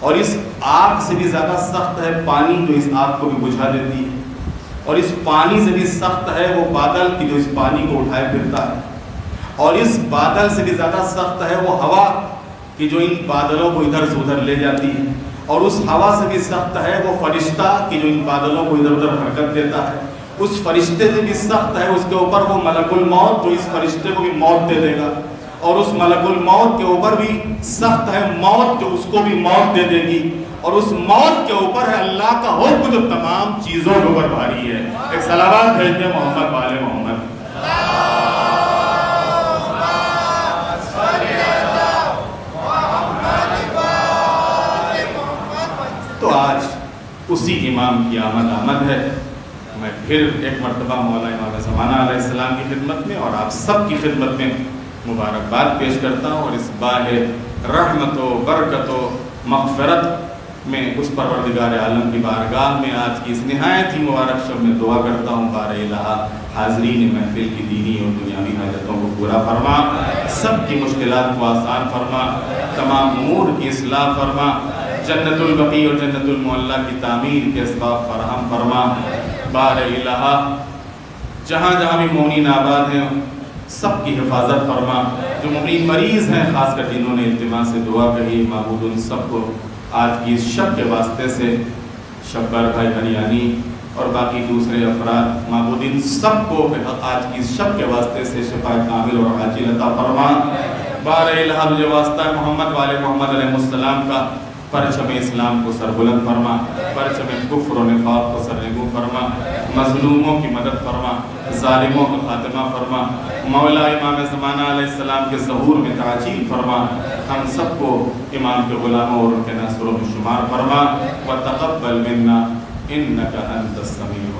اور اس آگ سے بھی زیادہ سخت ہے پانی، جو اس آگ کو بھی بجھا دیتی ہے، اور اس پانی سے بھی سخت ہے وہ بادل کی جو اس پانی کو اٹھائے پھرتا ہے، اور اس بادل سے بھی زیادہ سخت ہے وہ ہوا کہ جو ان بادلوں کو ادھر سے ادھر لے جاتی ہے، اور اس ہوا سے بھی سخت ہے وہ فرشتہ کہ جو ان بادلوں کو ادھر ادھر حرکت دیتا ہے، اس فرشتے سے بھی سخت ہے اس کے اوپر وہ ملک الموت، جو اس فرشتے کو بھی موت دے دے گا، اور اس ملک الموت کے اوپر بھی سخت ہے موت، جو اس کو بھی موت دے دے گی، اور اس موت کے اوپر ہے اللہ کا حکم، جو تمام چیزوں کے اوپر بھاری ہے۔ ایک صلوات بھیجتے محمد والے محمد۔ تو آج اسی امام کی آمد ہے۔ میں پھر ایک مرتبہ مولا امام زمانہ علیہ السلام کی خدمت میں اور آپ سب کی خدمت میں مبارکباد پیش کرتا ہوں، اور اس باہ رحمت و برکت و مغفرت میں اس پروردگار عالم کی بارگاہ میں آج کی اس نہایت ہی مبارک شب میں دعا کرتا ہوں، بار الہ حاضرین محفل کی دینی اور دنیاوی حاجتوں کو پورا فرما، سب کی مشکلات کو آسان فرما، تمام امور کی اصلاح فرما، جنت البقیع اور جنت المعلیٰ کی تعمیر کے اسباب فراہم فرما، بار الہ جہاں جہاں بھی مومنین آباد ہیں سب کی حفاظت فرما، جو مومنین مریض ہیں خاص کر جنہوں نے التماع سے دعا کہی، معبود ان سب کو آج کی اس شب کے واسطے سے شبر بھائی ہریانی اور باقی دوسرے افراد معبودین سب کو آج کی شب کے واسطے سے شفا کامل اور عاجل عطا فرما۔ بار الہ جو واسطہ محمد والے محمد علیہ السلام کا پرچم اسلام کو سربلند فرما، پرچم کفر و نفاق کو سرنگوں فرما، مظلوموں کی مدد فرما، ظالموں کا خاتمہ فرما، مولا امام زمانہ علیہ السلام کے ظہور میں تعجیل فرما، ہم سب کو امام کے غلاموں اور ان کے ناصروں میں شمار فرما، وتقبل منا انک انت السمیع